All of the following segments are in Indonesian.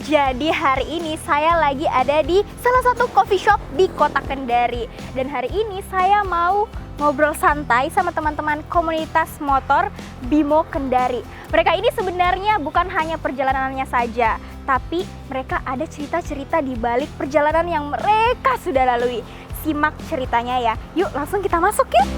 Jadi hari ini saya lagi ada di salah satu coffee shop di Kota Kendari. Dan hari ini saya mau ngobrol santai sama teman-teman komunitas motor Bimo Kendari. Mereka ini sebenarnya bukan hanya perjalanannya saja, tapi mereka ada cerita-cerita di balik perjalanan yang mereka sudah lalui. Simak ceritanya ya. Yuk langsung kita masuk yuk.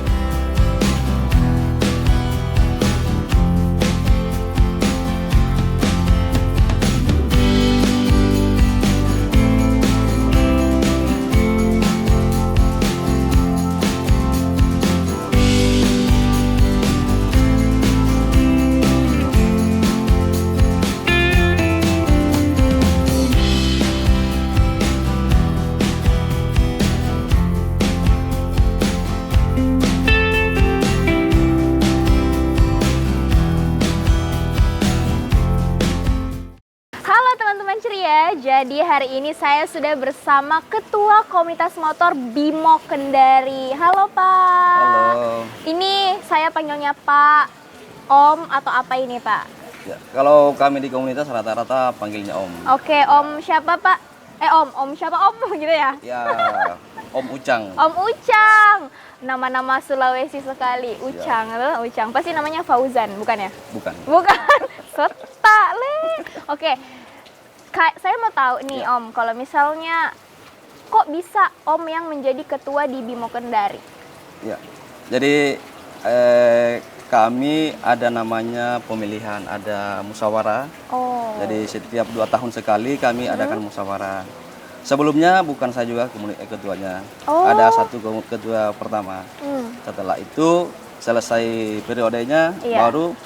Jadi hari ini saya sudah bersama Ketua Komunitas Motor Bimo Kendari. Halo Pak. Halo. Ini saya panggilnya Pak, Om atau apa ini Pak? Ya, kalau kami di komunitas rata-rata panggilnya Om. Oke, Om siapa Pak? Om siapa Om gitu ya? Ya, Om Ucang. Om Ucang. Nama-nama Sulawesi sekali. Ucang, ya. Ucang. Pasti namanya Fauzan, bukan ya? Bukan. Bukan. Sota le. Oke. Saya mau tahu nih Om, kalau misalnya kok bisa Om yang menjadi ketua di Bimo Kendari? Ya, jadi kami ada namanya pemilihan, ada musyawarah. Oh. Jadi setiap 2 tahun sekali kami adakan musyawarah. Sebelumnya bukan saya juga ketuanya, ada satu ketua pertama. Setelah itu selesai periodenya, baru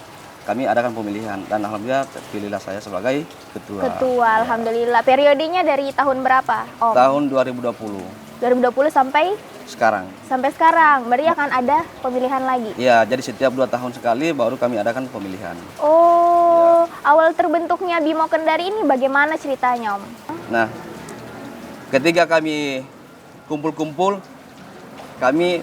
kami adakan pemilihan dan alhamdulillah terpilihlah saya sebagai ketua. Ketua, alhamdulillah. Periodenya dari tahun berapa, Om? Tahun 2020. 2020 sampai sekarang. Sampai sekarang. Berarti akan ada pemilihan lagi. Iya, jadi setiap 2 tahun sekali baru kami adakan pemilihan. Oh, ya. Awal terbentuknya Bimo Kendari ini bagaimana ceritanya, Om? Nah, ketika kami kumpul-kumpul, kami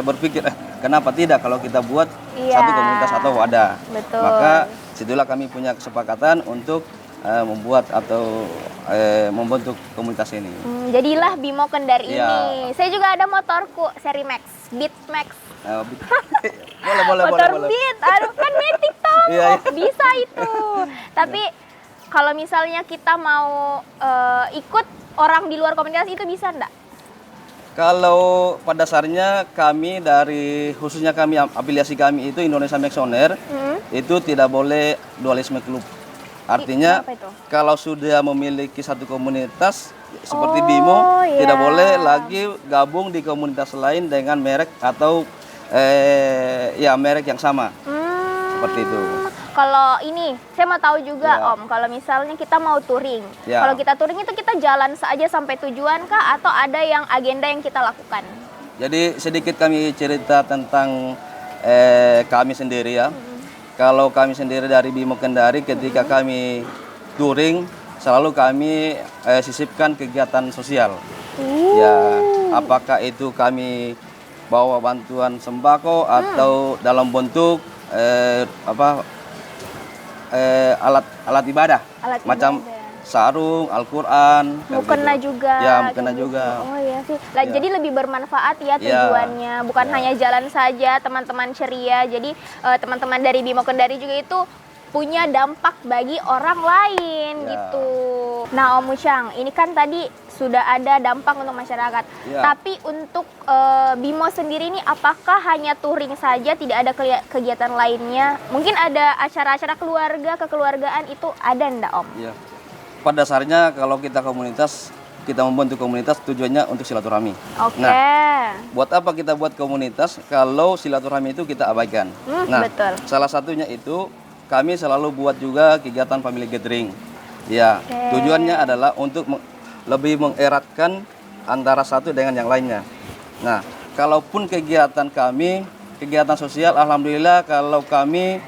berpikir kenapa tidak kalau kita buat satu komunitas atau wadah. Betul. Maka situlah kami punya kesepakatan untuk membuat atau membentuk komunitas ini. Jadilah Bimo Kendari ini. Saya juga ada motorku seri Max, Beat Max. Boleh. Motor Beat, aduh kan metik toh. Bisa itu. Tapi kalau misalnya kita mau ikut orang di luar komunitas itu bisa enggak? Kalau pada dasarnya kami dari khususnya kami afiliasi kami itu Indonesia Maxoner itu tidak boleh dualisme klub. Artinya kalau sudah memiliki satu komunitas seperti Bimo tidak boleh lagi gabung di komunitas lain dengan merek atau merek yang sama. Seperti itu. Kalau ini, saya mau tahu juga Om, kalau misalnya kita mau touring, kalau kita touring itu kita jalan saja sampai tujuan kah atau ada yang agenda yang kita lakukan? Jadi sedikit kami cerita tentang kami sendiri ya. Kalau kami sendiri dari Bimo Kendari ketika kami touring selalu kami sisipkan kegiatan sosial. Ya, apakah itu kami bawa bantuan sembako atau dalam bentuk alat ibadah, macam sarung, Al-Quran, mukena juga. Ya, mukena juga. Oh iya sih. Jadi lebih bermanfaat ya tujuannya, bukan hanya jalan saja teman-teman ceria. Jadi teman-teman dari Bimo Kendari juga itu punya dampak bagi orang lain gitu. Nah Om Ucang, ini kan tadi sudah ada dampak untuk masyarakat. Tapi untuk Bimo sendiri ini apakah hanya touring saja, tidak ada kegiatan lainnya? Mungkin ada acara-acara keluarga, kekeluargaan itu ada enggak Om? Iya. Pada dasarnya kalau kita komunitas, kita membentuk komunitas tujuannya untuk silaturahmi. Nah, buat apa kita buat komunitas kalau silaturahmi itu kita abaikan? Betul. Salah satunya itu kami selalu buat juga kegiatan family gathering. Ya, tujuannya adalah untuk lebih mengeratkan antara satu dengan yang lainnya. Nah, kalaupun kegiatan kami, kegiatan sosial, alhamdulillah kalau kami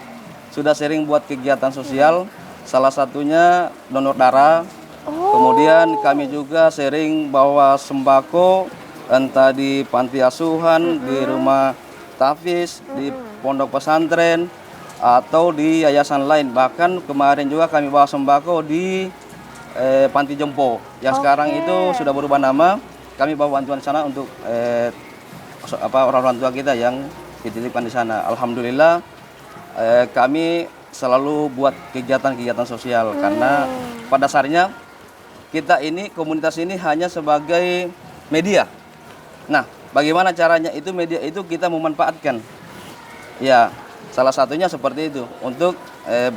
sudah sering buat kegiatan sosial, salah satunya donor darah. Kemudian kami juga sering bawa sembako, entah di panti asuhan, di rumah tahfiz, di pondok pesantren, atau di yayasan lain. Bahkan kemarin juga kami bawa sembako di Panti Jompo yang sekarang itu sudah berubah nama. Kami bawa bantuan sana untuk orang-orang tua kita yang dititipkan di sana. Alhamdulillah kami selalu buat kegiatan-kegiatan sosial karena pada dasarnya kita ini komunitas ini hanya sebagai media. Nah, bagaimana caranya itu media itu kita memanfaatkan. Ya, salah satunya seperti itu untuk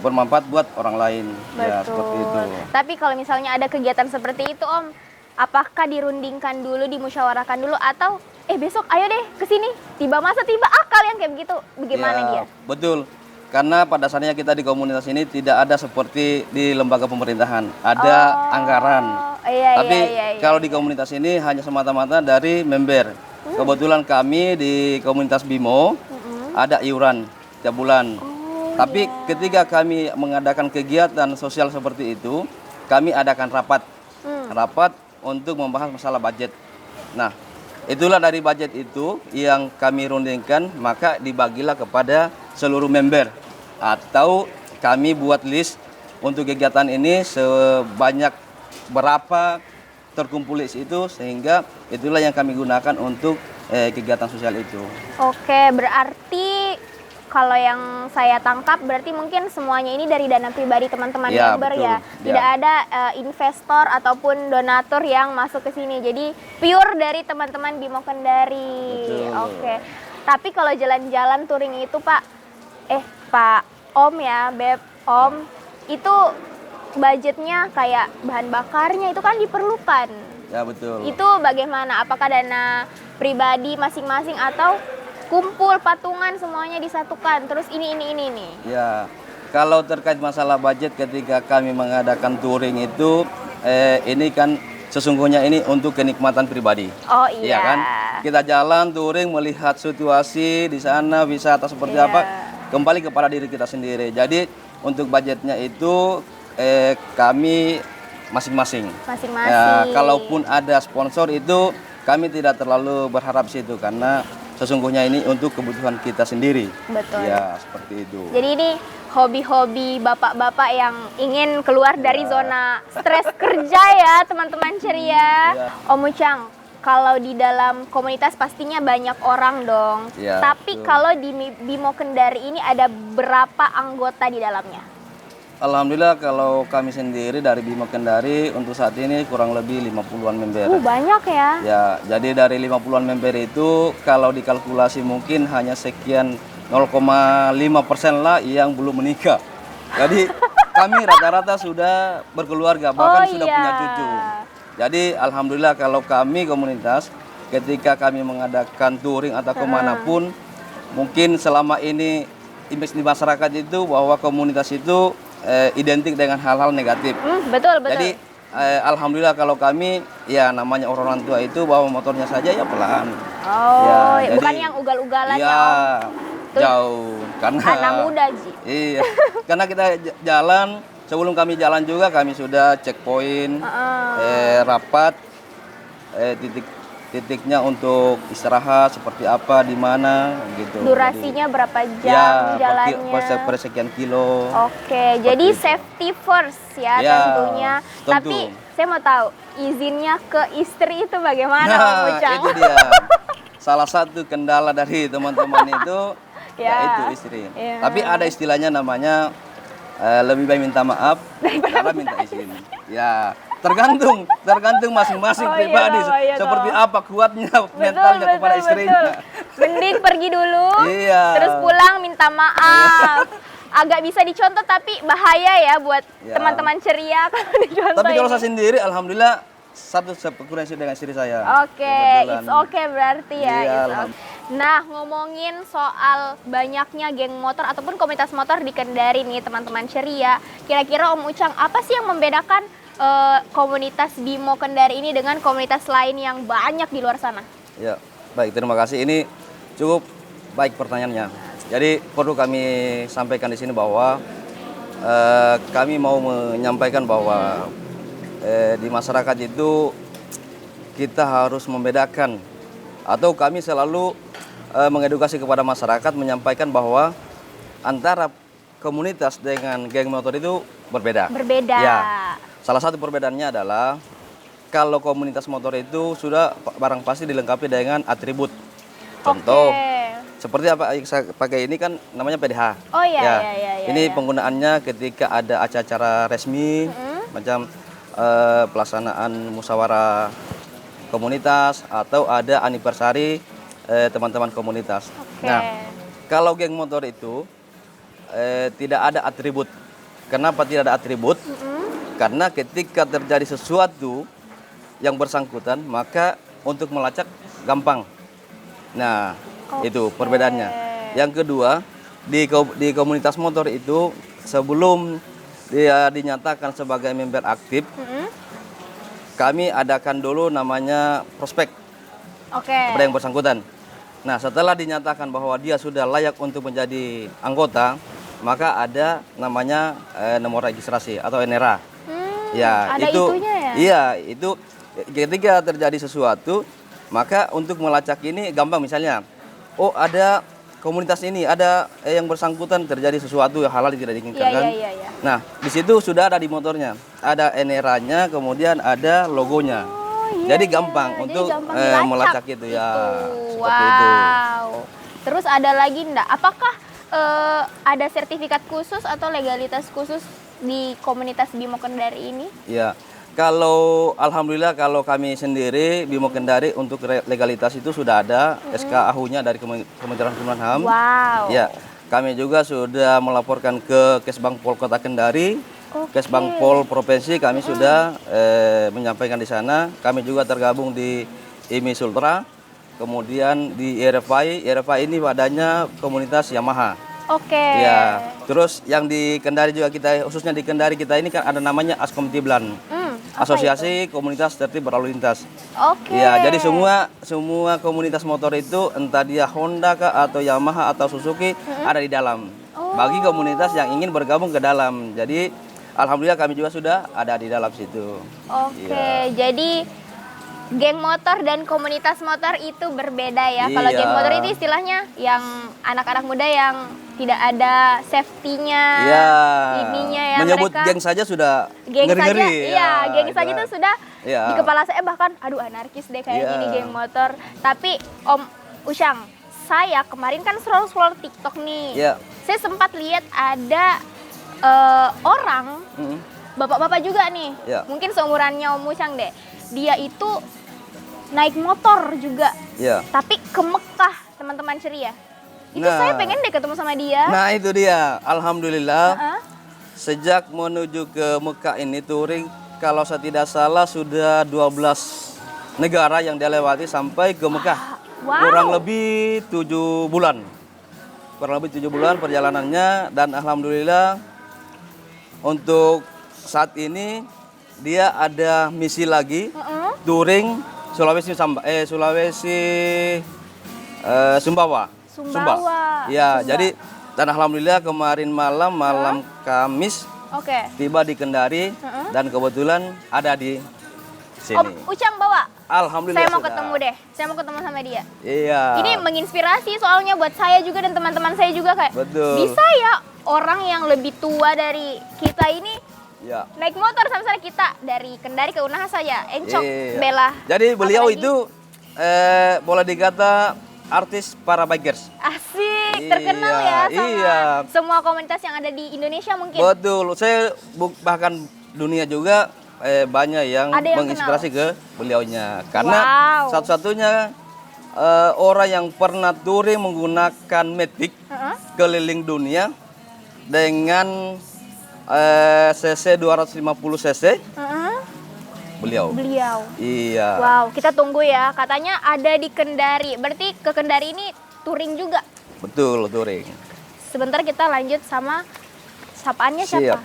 bermanfaat buat orang lain. Betul. Ya, seperti itu. Tapi kalau misalnya ada kegiatan seperti itu, Om, apakah dirundingkan dulu, dimusyawarahkan dulu, atau besok ayo deh ke sini, tiba masa tiba kalian kayak begitu, bagaimana Ya, dia? betul. Karena pada dasarnya kita di komunitas ini tidak ada seperti di lembaga pemerintahan, ada anggaran. Tapi kalau di komunitas ini hanya semata-mata dari member. Kebetulan kami di komunitas Bimo ada iuran tiap bulan. Tapi ketika kami mengadakan kegiatan sosial seperti itu, kami adakan rapat untuk membahas masalah budget. Nah, itulah dari budget itu yang kami rundingkan, maka dibagilah kepada seluruh member. Atau kami buat list untuk kegiatan ini sebanyak berapa terkumpul list itu, sehingga itulah yang kami gunakan untuk kegiatan sosial itu. Oke, berarti kalau yang saya tangkap berarti mungkin semuanya ini dari dana pribadi teman-teman member betul. ya. Tidak ada investor ataupun donatur yang masuk ke sini. Jadi pure dari teman-teman Bimo Kendari. Betul. Oke. Tapi kalau jalan-jalan touring itu Pak Om ya, Beb, Om, itu budgetnya kayak bahan bakarnya itu kan diperlukan. Ya, betul. Itu bagaimana? Apakah dana pribadi masing-masing atau kumpul patungan semuanya disatukan? Terus ini nih. Ya, kalau terkait masalah budget ketika kami mengadakan touring itu, ini kan sesungguhnya ini untuk kenikmatan pribadi. Oh iya. Iya kan? Kita jalan touring melihat situasi di sana, wisata seperti apa, kembali kepada diri kita sendiri. Jadi untuk budgetnya itu kami masing-masing. Ya, kalaupun ada sponsor itu kami tidak terlalu berharap situ karena sesungguhnya ini untuk kebutuhan kita sendiri. Betul. Ya, seperti itu. Jadi ini hobi-hobi bapak-bapak yang ingin keluar dari zona stres kerja ya, teman-teman ceria. Om Ucang, kalau di dalam komunitas pastinya banyak orang dong. Ya, tapi kalau di Bimo Kendari ini ada berapa anggota di dalamnya? Alhamdulillah kalau kami sendiri dari Bimo Kendari untuk saat ini kurang lebih 50-an member. Banyak ya. Ya, jadi dari 50-an member itu kalau dikalkulasi mungkin hanya sekian 0,5% lah yang belum menikah. Jadi kami rata-rata sudah berkeluarga, bahkan sudah punya cucu. Jadi alhamdulillah kalau kami komunitas ketika kami mengadakan touring atau kemanapun, mungkin selama ini image di masyarakat itu bahwa komunitas itu identik dengan hal-hal negatif. Betul. Jadi alhamdulillah kalau kami ya namanya orang tua itu bawa motornya saja ya pelan. Ya, bukan jadi, yang ugal-ugalan ya. Jauh karena anak muda Ji. Iya. Karena kita jalan, sebelum kami jalan juga kami sudah checkpoint, rapat titiknya untuk istirahat seperti apa, di mana gitu. Durasinya berapa jam jalannya? Per sekian kilo. Oke, jadi safety first ya, tentunya. Tentu. Tapi saya mau tahu izinnya ke istri itu bagaimana, Om Ucang? Itu dia. Salah satu kendala dari teman-teman itu itu istri. Tapi ada istilahnya namanya lebih baik minta maaf daripada minta izin. Ya, tergantung masing-masing pribadi seperti apa kuatnya mentalnya kepada istrinya. Mending pergi dulu, Iya. terus pulang minta maaf. Agak bisa dicontoh tapi bahaya ya buat teman-teman ceria kalau dicontoh. Tapi kalau saya sendiri alhamdulillah satu sefrekuensi dengan istri saya. Oke, it's okay berarti ya. Iya, Nah, ngomongin soal banyaknya geng motor ataupun komunitas motor di Kendari nih teman-teman ceria. Kira-kira Om Ucang, apa sih yang membedakan komunitas Bimo Kendari ini dengan komunitas lain yang banyak di luar sana? Ya, baik, terima kasih. Ini cukup baik pertanyaannya. Jadi perlu kami sampaikan di sini bahwa kami mau menyampaikan bahwa di masyarakat itu kita harus membedakan, atau kami selalu mengedukasi kepada masyarakat menyampaikan bahwa antara komunitas dengan geng motor itu berbeda. Berbeda. Ya, Salah satu perbedaannya adalah kalau komunitas motor itu sudah barang pasti dilengkapi dengan atribut. Contoh, seperti apa yang saya pakai ini kan namanya PDH. Oh iya, ya. iya. Ini penggunaannya ketika ada acara-acara resmi, macam pelaksanaan musyawarah komunitas atau ada anniversary teman-teman komunitas. Nah, kalau geng motor itu tidak ada atribut. Kenapa tidak ada atribut? Karena ketika terjadi sesuatu yang bersangkutan, maka untuk melacak gampang. Nah, itu perbedaannya. Yang kedua, di komunitas motor itu sebelum dia dinyatakan sebagai member aktif, kami adakan dulu namanya prospek kepada yang bersangkutan. Nah, setelah dinyatakan bahwa dia sudah layak untuk menjadi anggota, maka ada namanya nomor registrasi atau NRA. Ya, ada itu itunya ya? Iya, itu ketika terjadi sesuatu, maka untuk melacak ini gampang. Misalnya, oh ada komunitas ini, ada yang bersangkutan terjadi sesuatu yang halal tidak diinginkan kan? Iya. Nah, di situ sudah ada di motornya, ada NRA-nya, kemudian ada logonya. Jadi gampang untuk melacak itu ya. Seperti itu. Terus ada lagi enggak? Apakah ada sertifikat khusus atau legalitas khusus di komunitas Bimo Kendari ini? Ya. Kalau alhamdulillah kalau kami sendiri Bimo Kendari untuk legalitas itu sudah ada SK AHU-nya dari Kementerian Hukum dan HAM. Wow. Ya, kami juga sudah melaporkan ke Kesbang Pol Kota Kendari, Kesbang Pol Provinsi kami sudah menyampaikan di sana. Kami juga tergabung di IMI Sultra, kemudian di IRFI. IRFI ini wadahnya komunitas Yamaha. Ya, terus yang di Kendari juga kita, khususnya di Kendari kita ini kan ada namanya Askom Tiblan. Asosiasi Komunitas Tertib Berlalu Lintas. Ya, jadi semua komunitas motor itu entah dia Honda kah atau Yamaha atau Suzuki ada di dalam. Bagi komunitas yang ingin bergabung ke dalam. Jadi alhamdulillah kami juga sudah ada di dalam situ. Jadi geng motor dan komunitas motor itu berbeda ya. Kalau geng motor itu istilahnya yang anak-anak muda yang tidak ada safety-nya, ininya ya. Menyebut mereka, geng saja sudah geng ngeri-ngeri. Saja, geng saja itu sudah di kepala saya bahkan, aduh anarkis deh kayaknya nih geng motor. Tapi Om Usyang, saya kemarin kan scroll TikTok nih. Saya sempat lihat ada orang, bapak-bapak juga nih, mungkin seumurannya Om Usyang deh. Dia itu naik motor juga, tapi ke Mekah, teman-teman ceria. Itu saya pengen deh ketemu sama dia. Nah itu dia, alhamdulillah. Sejak menuju ke Mekah ini touring, kalau saya tidak salah sudah 12 negara yang dia lewati sampai ke Mekah. Kurang lebih 7 bulan. Kurang lebih 7 bulan perjalanannya, dan alhamdulillah untuk saat ini dia ada misi lagi touring Sulawesi Sumbawa. Ya, jadi dan alhamdulillah kemarin malam Kamis tiba di Kendari dan kebetulan ada di sini. Om Usyang bawa? Alhamdulillah. Saya mau ketemu deh. Saya mau ketemu sama dia. Iya. Ini menginspirasi soalnya buat saya juga dan teman-teman saya juga kayak. Bisa ya orang yang lebih tua dari kita ini naik motor sama-sama kita dari Kendari ke Unaha saja, encok, bela. Jadi beliau itu boleh dikata artis para bikers. Asik, terkenal ya sama semua komunitas yang ada di Indonesia mungkin. Betul, saya bahkan dunia juga banyak yang menginspirasi ke beliaunya. Karena satu-satunya orang yang pernah touring menggunakan Matic keliling dunia dengan cc 250 cc. Beliau. Iya. Wow, kita tunggu ya. Katanya ada di Kendari. Berarti ke Kendari ini touring juga. Betul, touring. Sebentar kita lanjut sama sapaannya siapa?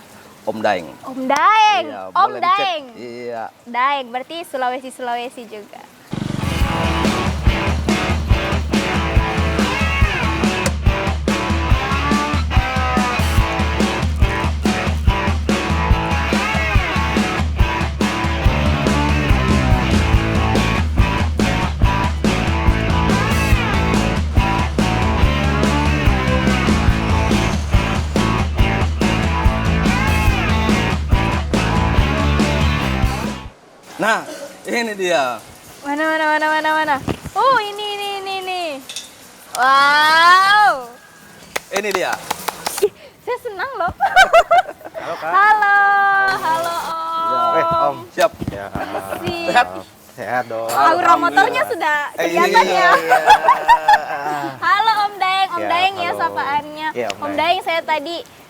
Om Daeng. Om Daeng. Iya, Om Daeng. Iya. Daeng berarti Sulawesi juga. Nah, ini dia. Mana. Oh, ini. Wow. Ini dia. Ih, saya senang loh. Halo Kak. Halo Om. Om. Siap. Ya. Sip. Sehat? Sehat dong. Aura motornya sudah kelihatan ya. Halo Om Daeng, Ya, Daeng ya halo. sapaannya. Ya, Om Om Daeng. Daeng saya tadi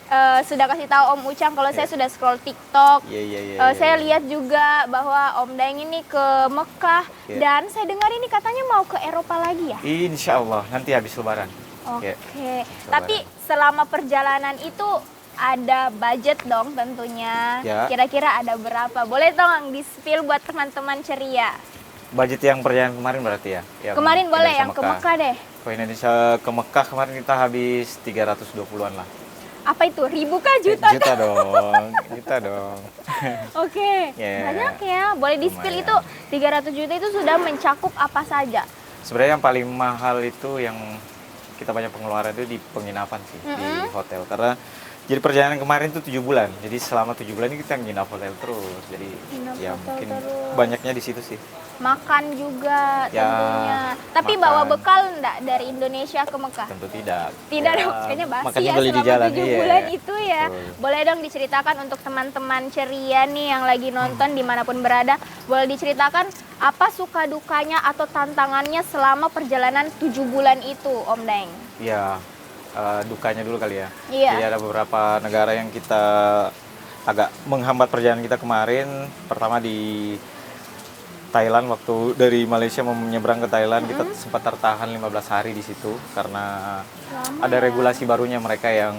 sudah kasih tahu Om Ucang kalau saya sudah scroll TikTok. Iya. Saya lihat juga bahwa Om Daeng ini ke Mekah Ya. dan saya dengar ini katanya mau ke Eropa lagi ya. Insya Allah nanti habis Lebaran. Oke. Ya. Tapi selama perjalanan itu ada budget dong tentunya. Ya. Kira-kira ada berapa? Boleh dong di-spill buat teman-teman ceria. Budget yang perjalanan kemarin berarti ya? Yang Kemarin boleh Indonesia yang ke Mekah deh. Ke Indonesia ke Mekah kemarin kita habis 320-an lah. Apa itu? Ribu kah? Juta? Juta dong. Juta dong. Oke. Ya. Banyak ya. Boleh di-spill Lumayan. itu 300 juta itu sudah mencakup apa saja? Sebenarnya yang paling mahal itu yang kita banyak pengeluaran itu di penginapan sih, di hotel. Karena jadi perjalanan kemarin itu 7 bulan. Jadi selama 7 bulan ini kita nginap hotel terus. Jadi Nginap ya hotel mungkin terus. banyaknya di situ sih. Makan juga Ya, tentunya. Tapi makan. bawa bekal enggak dari Indonesia ke Mekah? Tentu tidak. Tidak Ya, dong, kayaknya basi makannya ya beli di selama jalan, 7 iya. bulan itu ya. Betul. Boleh dong diceritakan untuk teman-teman ceria nih yang lagi nonton dimanapun berada. Boleh diceritakan apa suka dukanya atau tantangannya selama perjalanan 7 bulan itu, Om Daeng? Ya, dukanya dulu kali ya. Iya. Jadi ada beberapa negara yang kita agak menghambat perjalanan kita kemarin. Pertama di Thailand, waktu dari Malaysia mau menyeberang ke Thailand kita sempat tertahan 15 hari di situ karena ada regulasi barunya mereka yang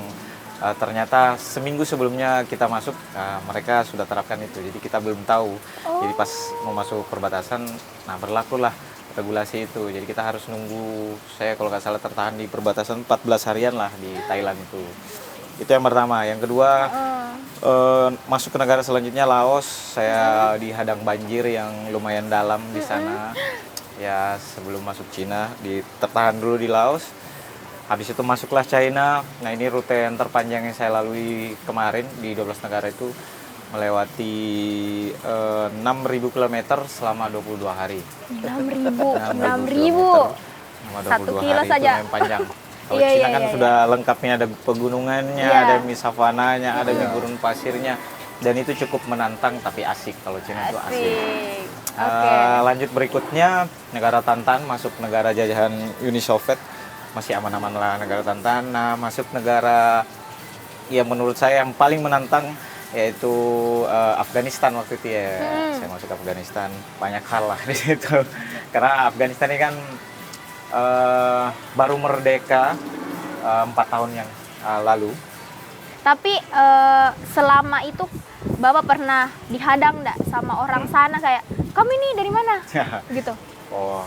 ternyata seminggu sebelumnya kita masuk mereka sudah terapkan itu, jadi kita belum tahu. Jadi pas mau masuk perbatasan, nah berlakulah regulasi itu, jadi kita harus nunggu. Saya kalau nggak salah tertahan di perbatasan 14 harian lah di Thailand itu. Itu yang pertama. Yang kedua, masuk ke negara selanjutnya Laos, saya dihadang banjir yang lumayan dalam di sana. Ya sebelum masuk Cina, tertahan dulu di Laos. Habis itu masuklah China. Nah ini rute yang terpanjang yang saya lalui kemarin di 12 negara itu, melewati 6.000 km selama 22 hari. 6.000. 6.000 selama 1 22 kilo hari saja. itu lumayan panjang. Kalau Iya, Cina iya, kan iya, sudah lengkapnya, ada pegunungannya, Iya. ada savananya, ada gurun pasirnya, dan itu cukup menantang tapi asik. Kalau Cina itu asik. Asik. Oke. Lanjut berikutnya negara Tantan, masuk negara jajahan Uni Soviet, masih aman-aman lah negara Tantan. Nah masuk negara yang menurut saya yang paling menantang yaitu Afghanistan waktu itu ya. Saya masuk Afghanistan, banyak hal lah di situ. Karena Afghanistan ini kan baru merdeka 4 tahun yang lalu. Tapi selama itu Bapak pernah dihadang enggak sama orang sana kayak, "Kamu ini dari mana?" gitu. Oh,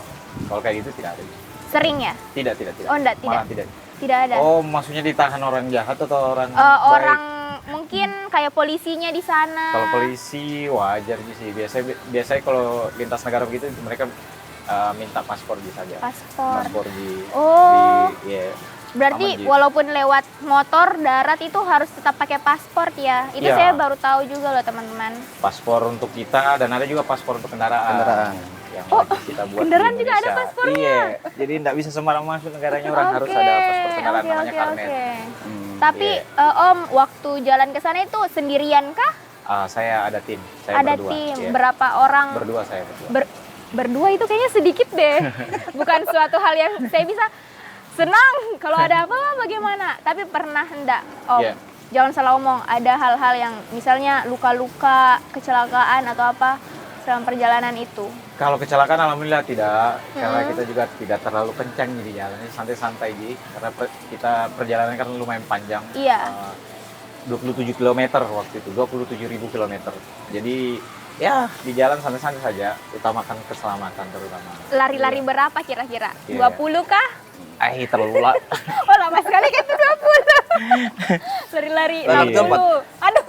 kalau kayak gitu tidak ada. Sering ya? Tidak. Oh, enggak, Malah tidak. Tidak ada. Oh, maksudnya ditahan orang jahat atau orang Orang baik? mungkin kayak polisinya di sana. Kalau polisi wajar sih. Biasanya kalau lintas negara begitu mereka minta paspor saja. Paspor. di Oh. ya. Berarti Aman, Ji. walaupun lewat motor, darat itu harus tetap pakai paspor ya. Itu Iya. saya baru tahu juga loh teman-teman. Paspor untuk kita dan ada juga paspor untuk kendaraan. Yang lagi kita buat kendaraan di juga ada Indonesia. paspornya? Iya. Jadi tidak bisa sembarang masuk negaranya, orang harus ada paspor kendaraan namanya karnet. Tapi Iya. Om, waktu jalan ke sana itu sendirian kah? Saya ada tim. Saya Ada berdua. tim. Iya. Berapa orang? Berdua saya berdua. Berdua itu kayaknya sedikit deh. Bukan suatu hal yang saya bisa senang kalau ada apa bagaimana. Tapi pernah enggak, Om? Iya. Jangan salah omong, ada hal-hal yang misalnya luka-luka, kecelakaan atau apa selama perjalanan itu. Kalau kecelakaan alhamdulillah tidak, karena kita juga tidak terlalu kencang di jalannya, santai-santai Ji. Karena kita perjalanan kan lumayan panjang. Iya. 27 km waktu itu, 27.000 km. Jadi ya di jalan santai-santai saja, utamakan keselamatan terutama. Lari-lari berapa kira-kira? Iya. 20 kah? Terlalu lah. Oh lama sekali kan itu 20. Lari-lari Lari di 60. tempat. Aduh,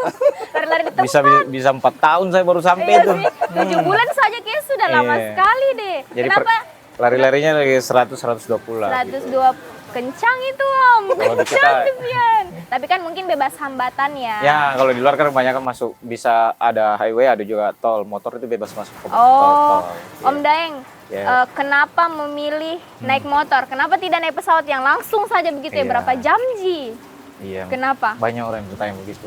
lari-lari di tempat. bisa 4 tahun saya baru sampai Iya itu. sih, 7 bulan saja kayaknya sudah lama Iya. sekali deh. Jadi Kenapa? lari-larinya lagi 100-120 lah. 120 gitu. kencang itu Om, Kalau di kencang kita- Devian. Tapi kan mungkin bebas hambatan ya. Ya, kalau di luar kan kebanyakan masuk bisa ada highway, ada juga tol. Motor itu bebas masuk ke Oh, tol. Om Daeng, Ya. kenapa memilih naik motor? Kenapa tidak naik pesawat yang langsung saja begitu ya? Iya. Berapa jam Ji? Iya. Kenapa? Banyak orang yang bertanya begitu.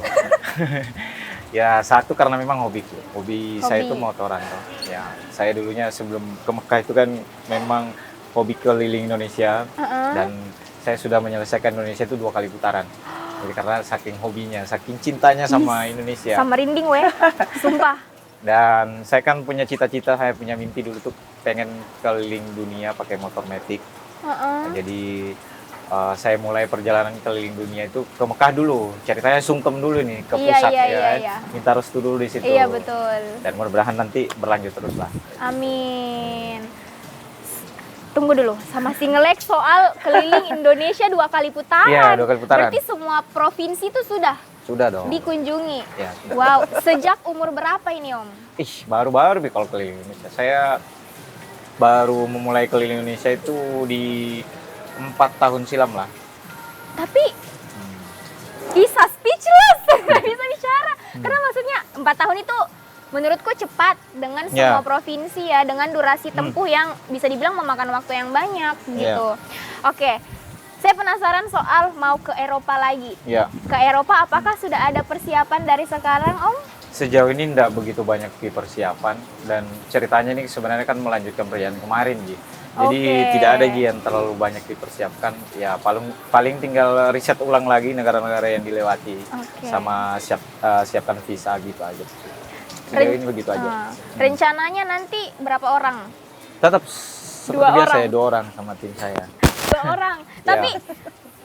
Ya, satu karena memang hobiku. Hobi saya itu motoran toh. Ya, saya dulunya sebelum ke Mekah itu kan memang hobi keliling Indonesia dan saya sudah menyelesaikan Indonesia itu 2 kali putaran. Jadi karena saking hobinya, saking cintanya sama Indonesia. Sama rinding weh, sumpah. Dan saya kan punya cita-cita, saya punya mimpi dulu tuh pengen keliling dunia pakai motor Matic. Jadi saya mulai perjalanan keliling dunia itu ke Mekah dulu. Ceritanya sungkem dulu nih ke Iya, pusat iya, ya. iya, Kan. iya. Minta restu dulu di situ. Iya betul. Dan mudah-mudahan nanti berlanjut terus lah. Amin. Tunggu dulu, sama si ngelek soal keliling Indonesia 2 kali putaran. Iya, 2 kali putaran. Berarti semua provinsi itu sudah Sudah dong. dikunjungi. Ya, sudah. Wow, sejak umur berapa ini Om? Ih, baru-baru nih kalau keliling Indonesia. Saya baru memulai keliling Indonesia itu di 4 tahun silam lah. Tapi bisa speechless, nggak bisa bicara. Karena maksudnya 4 tahun itu menurutku cepat dengan semua Ya. provinsi ya, dengan durasi tempuh yang bisa dibilang memakan waktu yang banyak gitu. Oke, saya penasaran soal mau ke Eropa lagi. Ya, Ke Eropa apakah sudah ada persiapan dari sekarang Om? sejauh ini enggak begitu banyak persiapan dan ceritanya ini sebenarnya kan melanjutkan perjalanan kemarin, Ji. Jadi Oke. tidak ada Ji yang terlalu banyak dipersiapkan. Ya paling tinggal riset ulang lagi negara-negara yang dilewati Oke. sama siapkan visa gitu aja. Sejauh ini begitu aja. Rencananya nanti berapa orang? Tetap seperti 2 biasa orang. ya 2 orang sama tim saya. 2 orang. Tapi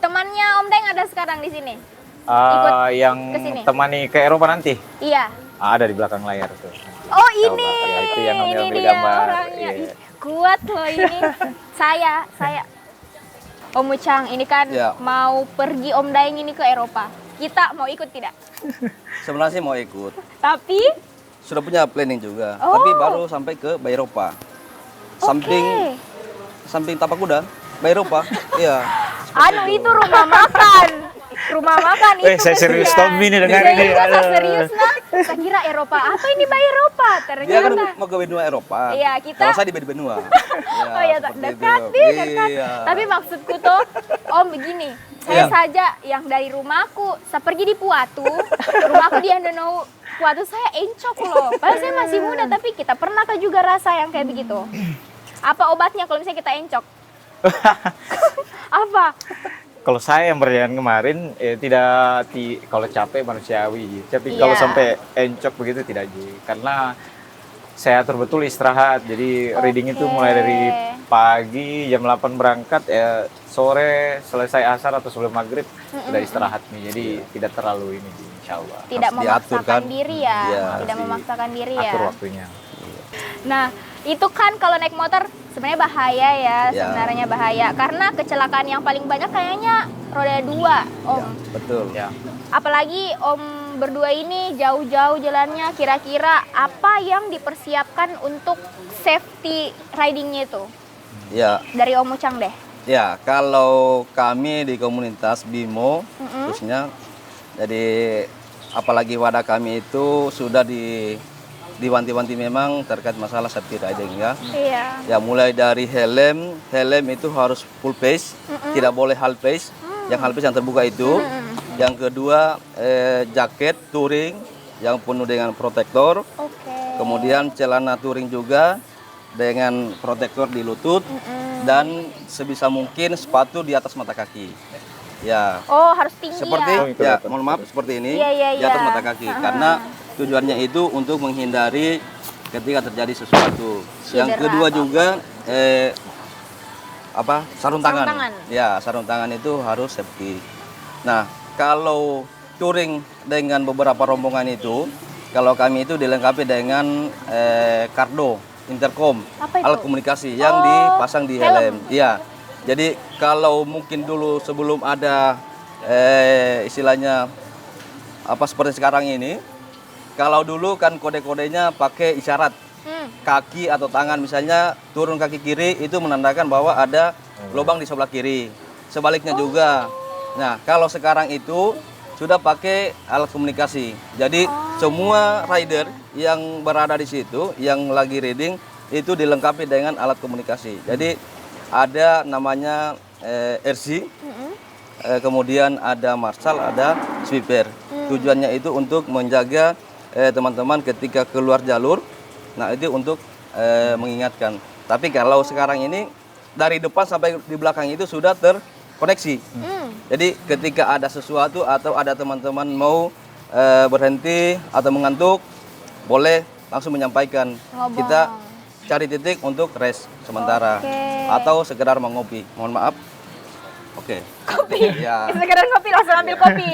temannya Om Deng ada sekarang di sini? Yang kesini? temani ke Eropa nanti Iya. ada di belakang layar tuh. Oh ini, Ya, itu yang ini ngambil dia gambar. orangnya. Iya. Ih, kuat loh ini. saya. Om Ucang, ini kan Ya. mau pergi Om Daeng ini ke Eropa. Kita mau ikut tidak? Sebenarnya sih mau ikut. Tapi, Sudah punya planning juga, Oh. tapi baru sampai ke Eropa. Samping samping Tapak Kuda, Eropa. Iya. anu itu rumah makan. Rumah makan itu. Saya serius kesian. Tommy nih dengar Saya ini. juga Aduh. serius nah. Saya kira Eropa. Apa ini Eropa? Dia kan Ternyata. mau ke benua Eropa. Iya, kita- Kalau saya di benua. Ya, Oh ya, seperti dekat itu. nih, dekat. Iya. Tapi maksudku tuh, Om begini, saya Iya. saja yang dari rumahku, saya pergi di Puatu, rumahku di Andonou, Puatu saya encok loh. Padahal saya masih muda, tapi kita pernah ke juga rasa yang kayak begitu. Apa obatnya kalau misalnya kita encok? Apa? Kalau saya yang perjalanan kemarin tidak kalau capek manusiawi, Ji. Tapi kalau Iya. sampai encok begitu tidak, Ji. Karena saya atur betul istirahat. Jadi reading itu mulai dari pagi jam 8 berangkat ya sore selesai asar atau sebelum maghrib udah istirahat nih. Jadi tidak terlalu ini, Ji, insya Allah. Tidak Harus diatur, memaksakan kan? diri ya, Iya, tidak harus memaksakan diri ya. Atur waktunya. Nah, itu kan kalau naik motor sebenarnya bahaya ya, Ya. sebenarnya bahaya. Karena kecelakaan yang paling banyak kayaknya roda 2, Om. Ya, betul. Ya. Apalagi Om berdua ini jauh-jauh jalannya, kira-kira apa yang dipersiapkan untuk safety ridingnya itu? Ya, Dari Om Ucang deh. ya kalau kami di komunitas Bimo khususnya, jadi apalagi wadah kami itu sudah diwanti-wanti memang terkait masalah safety riding ya. Iya. Ya mulai dari helm itu harus full face, tidak boleh half face. Yang half face yang terbuka itu. Yang kedua jaket touring yang penuh dengan protektor. Oke. Kemudian celana touring juga dengan protektor di lutut dan sebisa mungkin sepatu di atas mata kaki. Ya. Oh, harus tinggi Seperti ya. ya, mohon maaf seperti ini Iya, iya, di atas iya. mata kaki karena tujuannya itu untuk menghindari ketika terjadi sesuatu. Yang Cedera kedua atau juga sarung tangan. tangan. Ya, sarung tangan itu harus safety. Nah, kalau touring dengan beberapa rombongan itu, kalau kami itu dilengkapi dengan kardo, intercom, Apa itu? alat komunikasi yang Oh, dipasang di helm. helm. Iya. Jadi kalau mungkin dulu sebelum ada istilahnya seperti sekarang ini, kalau dulu kan kode-kodenya pakai isyarat kaki atau tangan, misalnya turun kaki kiri itu menandakan bahwa ada lubang di sebelah kiri. sebaliknya juga. Nah, kalau sekarang itu sudah pakai alat komunikasi. Jadi semua rider yang berada di situ, yang lagi riding itu dilengkapi dengan alat komunikasi. Jadi ada namanya RC, kemudian ada marshal, ada sweeper. Tujuannya itu untuk menjaga teman-teman ketika keluar jalur. Nah, itu untuk mengingatkan. Tapi kalau sekarang ini dari depan sampai di belakang itu sudah terkoneksi. Jadi ketika ada sesuatu atau ada teman-teman mau berhenti atau mengantuk, boleh langsung menyampaikan. Kita cari titik untuk rest sementara atau sekedar mengopi. Mohon maaf. Oke. Kopi. Ya. Sekedar kopi langsung ambil kopi.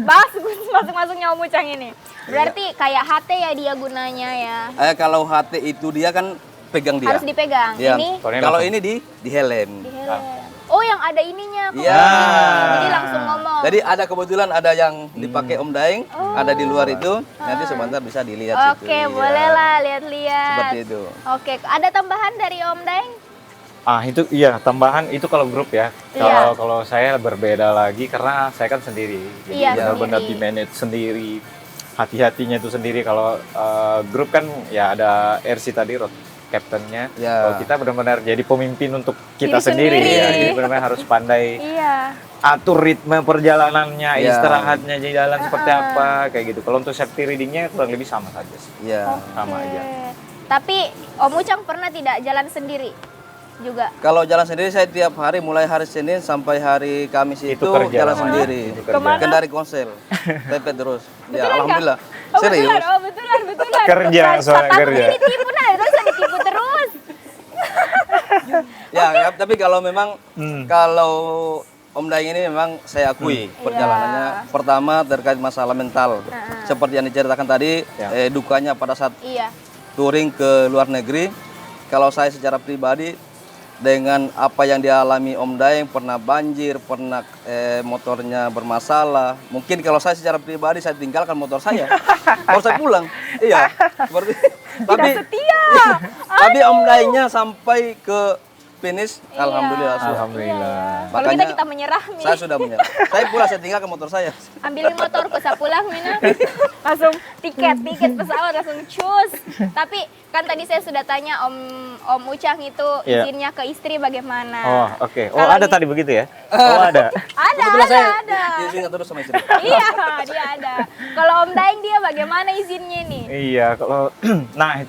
Bagus masuk-masuknya Om Ucang ini. Berarti kayak HT ya dia gunanya ya. Kalau HT itu dia kan pegang dia. Harus dipegang. Ya. Ini Kalau ini di helm. di helm. Oh, yang ada ininya. Iya. Jadi langsung ngomong. Jadi ada kebetulan ada yang dipakai Om Daeng, ada di luar itu. Nanti sebentar bisa dilihat situ. Oke, Iya. boleh lah lihat-lihat. Seperti itu. Oke, ada tambahan dari Om Daeng? Itu iya tambahan itu kalau grup ya. Iya. Kalau saya berbeda lagi karena saya kan sendiri. Jadi Iya, benar-benar sendiri. di manage sendiri. Hati-hatinya itu sendiri. Kalau grup kan ya ada RC tadi road captain-nya. Ya. Kalau kita benar-benar jadi pemimpin untuk kita Diri sendiri. sendiri. Ya. Jadi benar-benar harus pandai Iya. atur ritme perjalanannya, Ya. istirahatnya di jalan seperti apa kayak gitu. Kalau untuk safety reading-nya kurang lebih sama saja sih. Iya. Sama Oke. aja. Tapi Om Ucang pernah tidak jalan sendiri juga? Kalau jalan sendiri saya tiap hari mulai hari Senin sampai hari Kamis itu, kerja jalan namanya. sendiri. Itu kerja. Kemana? Kendari konsel. Tepet terus. Ya, Betulan alhamdulillah. Oh, Serius. betulan, oh betulan. Kerja, soalnya Takutnya kerja. ditipu nah, terus ditipu terus. Ya, tapi kalau memang Hmm. kalau Om Daeng ini memang saya akui perjalanannya pertama terkait masalah mental. Seperti yang diceritakan tadi, Ya. dukanya pada saat Iya. touring ke luar negeri. Kalau saya secara pribadi dengan apa yang dialami Om Daeng, pernah banjir, pernah motornya bermasalah. Mungkin kalau saya secara pribadi saya tinggalkan motor saya, baru saya pulang. Iya, seperti. Tapi Setia. tapi Om Daengnya sampai ke finish, alhamdulillah. Alhamdulillah. Kalau kita menyerah nih. Saya sudah menyerah. Saya pulang, saya tinggalkan motor saya. Ambilin motorku, saya pulang Mina. Langsung tiket pesawat langsung cus. Tapi kan tadi saya sudah tanya Om Ucang itu Iya. izinnya ke istri bagaimana? Oh, oke. Oh, Kalau ada di- tadi begitu ya? Oh, ada. Kebetulan saya Ada. diizinkan terus sama istri. Iya, dia ada. Kalau Om Daeng dia bagaimana izinnya nih? Iya, kalau nah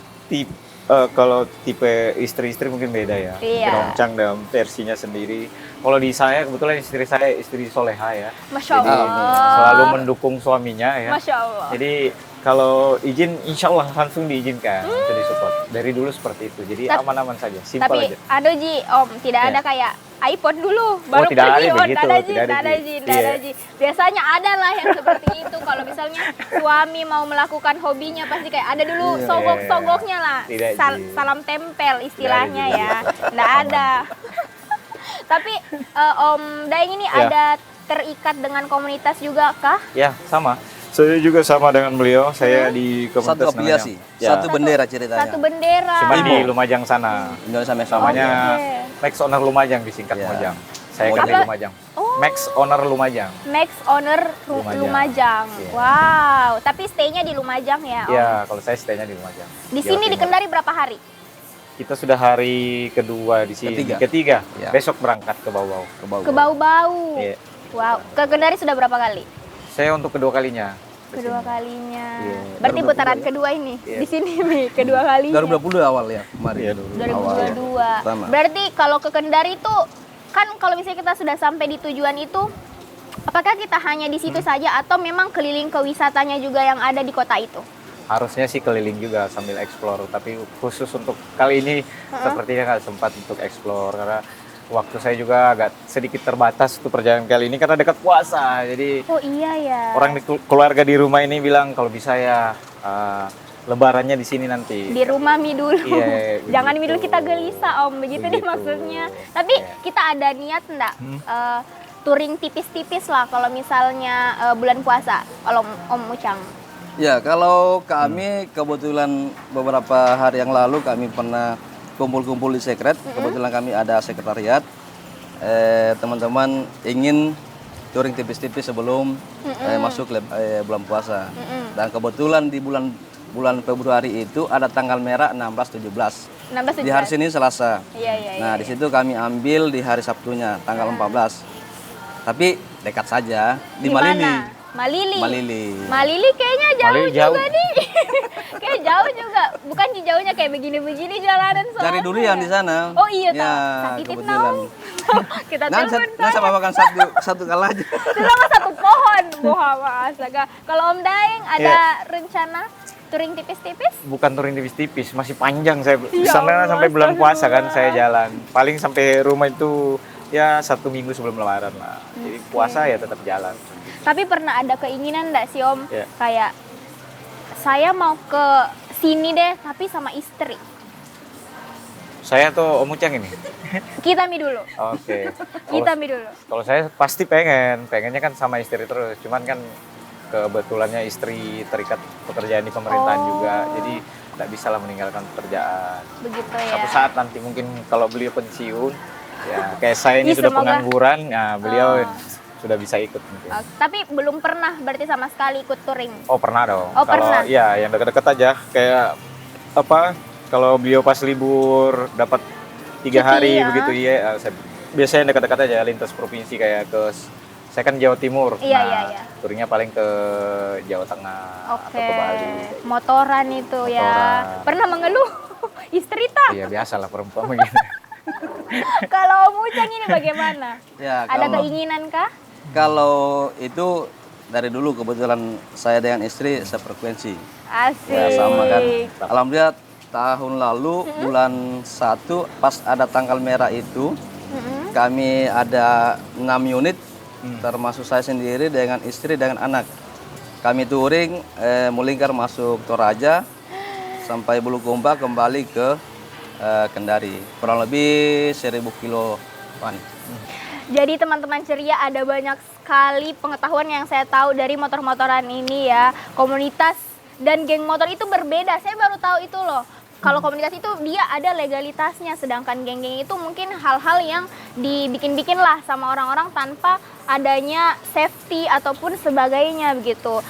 kalau tipe istri-istri mungkin beda ya. Iya. Keroncang dalam versinya sendiri. Kalau di saya kebetulan istri saya istri soleha ya. Masya Jadi Allah. selalu mendukung suaminya ya. Masya Allah. Jadi kalau izin insya Allah langsung diizinkan, itu disupport. Dari dulu seperti itu. Jadi Tap- aman-aman saja, simpel Tapi aja. aduh Ji, Om, tidak Ya. ada kayak iPhone dulu, baru tidak pergi. ada Oh, begitu, tidak ada Ji, tidak ada tidak ada Ji. Ji, tidak ada Iya. Ji. Biasanya ada lah yang seperti itu. Kalau misalnya suami mau melakukan hobinya pasti kayak ada dulu Iya. sogok-sogoknya lah. Tidak, Ji. Salam tempel istilahnya Tidak, Ji. ya. Tidak ada. Tapi Om Daeng ini Ya. ada terikat dengan komunitas juga kah? Ya, sama. Saya juga sama dengan beliau. Saya di komunitas Satu afiliasi, namanya. Ya. satu bendera ceritanya. Satu bendera. Cuma di Imo. Lumajang sana. Indonesia Meksiko. Namanya Oke. Max Owner Lumajang disingkat Ya. Lumajang. Saya kan di Apa? Lumajang. Oh. Max Owner Lumajang. Max Owner Lumajang. Lumajang. Iya. Wow, tapi stay-nya di Lumajang ya, Om? Ya, kalau saya stay-nya di Lumajang. Di Jawa sini di Timur. Kendari berapa hari? Kita sudah hari kedua di sini. Ketiga. Ya. Besok berangkat ke Bau-Bau. Ke Bau-Bau. Iya. Wow, ke Kendari sudah berapa kali? Saya untuk kedua kalinya. ke Kedua sini. kalinya. Iya. Berarti 2022 putaran ya? kedua ini Iya. di sini nih, kedua kalinya. 2020 awal ya kemarin. Iya, 2022. Pertama. Berarti kalau ke Kendari itu kan kalau misalnya kita sudah sampai di tujuan itu, apakah kita hanya di situ saja atau memang keliling ke wisatanya juga yang ada di kota itu? Harusnya sih keliling juga sambil explore, tapi khusus untuk kali ini sepertinya nggak sempat untuk explore karena waktu saya juga agak sedikit terbatas untuk perjalanan kali ini karena dekat puasa. Jadi Oh iya ya. orang di keluarga di rumah ini bilang kalau bisa ya lebarannya di sini nanti. Di rumah Mi dulu. Iya, Jangan Mi begitu. dulu kita gelisah Om, begitu nih Begitu. maksudnya. Tapi Iya. kita ada niat enggak touring tipis-tipis lah kalau misalnya bulan puasa, kalau Om Ucang. Ya, kalau kami kebetulan beberapa hari yang lalu kami pernah kumpul-kumpul di Secret. Kebetulan kami ada sekretariat. teman-teman ingin touring tipis-tipis sebelum masuk bulan puasa. Dan kebetulan di bulan Februari itu ada tanggal merah 16, 17. 16, Di hari Senin, Selasa. Iya. Nah, di situ kami ambil di hari Sabtunya, tanggal 14. Tapi dekat saja di Malili. Malili kayaknya jauh, Malili jauh juga nih. Kayak jauh juga. Bukan jauhnya kayak begini-begini jalanan soalnya. Cari durian di sana. Oh iya, ya, sakitip kebetulan. Kita Nah, telepon sama makan satu kali aja. selama satu pohon. Wah, astaga. Kalau Om Daeng ada rencana touring tipis-tipis? Bukan touring tipis-tipis, masih panjang saya. Di Ya sana Allah, sampai bulan puasa kan astagfirullah. saya jalan. Paling sampai rumah itu ya 1 minggu sebelum lebaran lah. Jadi puasa ya tetap jalan. Tapi pernah ada keinginan nggak sih Om? Iya. Kayak saya mau ke sini deh, tapi sama istri. Saya tuh Om Ucang ini. Kita mi dulu. Oke. Kita mi dulu. Kalau saya pasti pengennya kan sama istri terus. Cuman kan kebetulannya istri terikat pekerjaan di pemerintahan juga. Jadi tidak bisa lah meninggalkan pekerjaan. Begitu ya. Suatu saat nanti mungkin kalau beliau pensiun, ya kayak saya ini Ih, sudah semoga. pengangguran, nah beliau sudah bisa ikut mungkin. Tapi belum pernah berarti sama sekali ikut touring. Oh pernah dong. Oh, Kalau pernah. ya yang dekat-dekat aja kayak apa? Kalau beliau pas libur dapat 3 Cuti, hari ya. begitu ya. Biasanya dekat-dekat aja lintas provinsi kayak saya kan Jawa Timur. Iya, nah, iya. touringnya paling ke Jawa Tengah atau Oke. ke Bali. Motoran itu ya. Motoran. Pernah mengeluh istri tak? Iya biasa lah perempuan begini. Kalau Om Ucang ini bagaimana? Ya, Ada kalau- keinginan kah? Kalau itu dari dulu kebetulan saya dengan istri sefrekuensi. Asik. Ya sama kan. Alhamdulillah tahun lalu bulan 1 pas ada tanggal merah itu kami ada 6 unit termasuk saya sendiri dengan istri dengan anak. Kami touring melingkar masuk Toraja sampai Bulukumba kembali ke Kendari. Kurang lebih 1000 kiloan. Jadi teman-teman ceria ada banyak sekali pengetahuan yang saya tahu dari motor-motoran ini ya. Komunitas dan geng motor itu berbeda. Saya baru tahu itu loh. Kalau komunitas itu dia ada legalitasnya, sedangkan geng-geng itu mungkin hal-hal yang dibikin-bikin lah sama orang-orang tanpa adanya safety ataupun sebagainya begitu.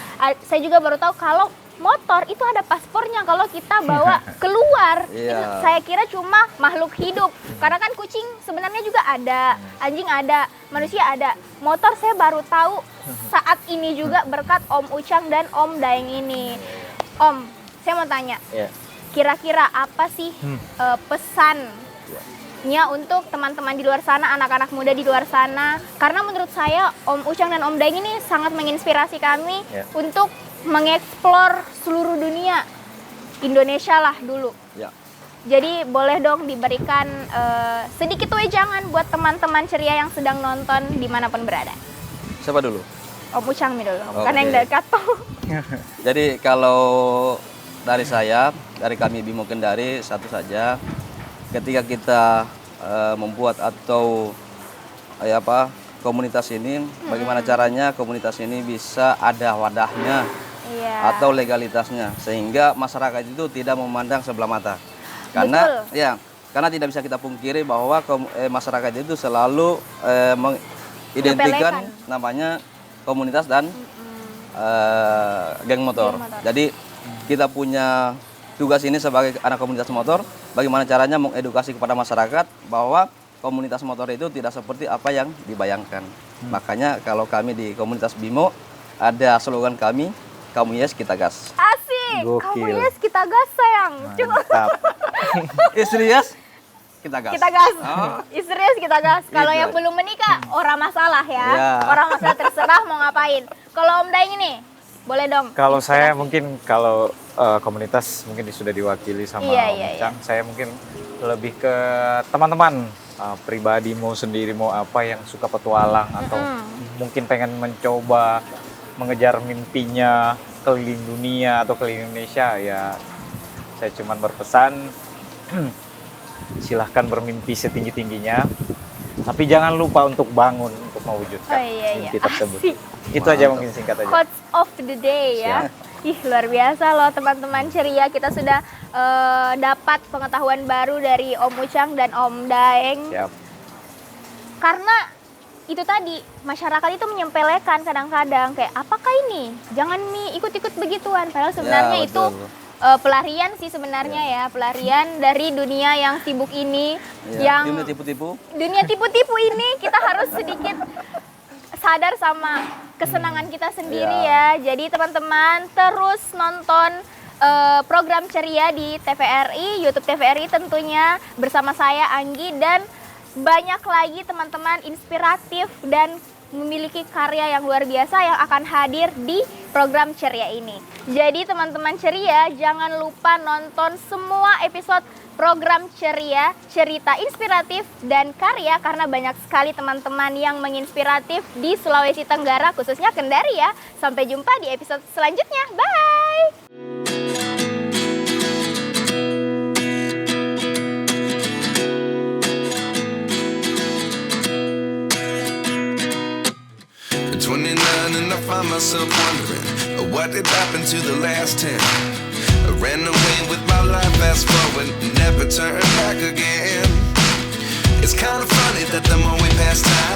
Saya juga baru tahu kalau motor itu ada paspornya kalau kita bawa keluar. Iya. Itu saya kira cuma makhluk hidup. Karena kan kucing sebenarnya juga ada, anjing ada, manusia ada. Motor saya baru tahu saat ini juga berkat Om Ucang dan Om Daeng ini. Om, saya mau tanya. Ya. Kira-kira apa sih pesannya untuk teman-teman di luar sana, anak-anak muda di luar sana? Karena menurut saya Om Ucang dan Om Daeng ini sangat menginspirasi kami Ya. untuk mengeksplor seluruh dunia. Indonesia lah dulu. Ya. Jadi boleh dong diberikan sedikit wejangan buat teman-teman ceria yang sedang nonton dimanapun berada. Siapa dulu? Om Ucang nih dulu, karena Oke. yang dekat tuh. Jadi kalau dari saya, dari kami Bimo Kendari satu saja, ketika kita membuat atau komunitas ini, bagaimana caranya komunitas ini bisa ada wadahnya Iya. atau legalitasnya, sehingga masyarakat itu tidak memandang sebelah mata. Karena karena tidak bisa kita pungkiri bahwa masyarakat itu selalu mengidentikan Menyepelekan. namanya komunitas dan geng motor. Geng motor. Jadi kita punya tugas ini sebagai anak komunitas motor, bagaimana caranya mengedukasi kepada masyarakat bahwa komunitas motor itu tidak seperti apa yang dibayangkan. Makanya kalau kami di komunitas Bimo ada slogan kami, kamu yes kita gas. Asik, kamu Gokil. yes kita gas sayang. Cuma Mantap. Istri yes kita gas. kita gas. Oh. Istri yes kita gas. Kalau Gitu. yang belum menikah, orang masalah ya. Iya. Orang masalah terserah mau ngapain. Kalau Om Daeng ini, boleh dong. Kalau saya mungkin kalau komunitas mungkin sudah diwakili sama Iya, Om iya, Ucang, saya mungkin lebih ke teman-teman pribadi mau sendiri mau apa yang suka petualang atau mungkin pengen mencoba mengejar mimpinya keliling dunia atau keliling Indonesia, ya saya cuman berpesan silahkan bermimpi setinggi-tingginya, tapi jangan lupa untuk bangun untuk mewujudkan Oh, iya, iya. mimpi tersebut. Asik. Itu aja mungkin singkat aja. Quotes of the day ya. Ih, luar biasa loh teman-teman ceria. Kita sudah dapat pengetahuan baru dari Om Ucang dan Om Daeng. Siap. karena itu tadi masyarakat itu menyempelekan kadang-kadang kayak apakah ini, jangan nih ikut-ikut begituan, padahal sebenarnya itu pelarian sih sebenarnya ya, pelarian dari dunia yang sibuk ini, yang dunia tipu-tipu ini kita harus sedikit sadar sama kesenangan kita sendiri ya. Jadi teman-teman terus nonton program Ceria di TVRI, YouTube TVRI tentunya bersama saya Anggi, dan banyak lagi teman-teman inspiratif dan memiliki karya yang luar biasa yang akan hadir di program Ceria ini. Jadi teman-teman Ceria jangan lupa nonton semua episode program Ceria, cerita inspiratif dan karya, karena banyak sekali teman-teman yang menginspiratif di Sulawesi Tenggara, khususnya Kendari ya. Sampai jumpa di episode selanjutnya. Bye! And I find myself wondering what did happen to the last 10. I ran away with my life, fast forward, never turn back again. It's kind of funny that the more we pass time,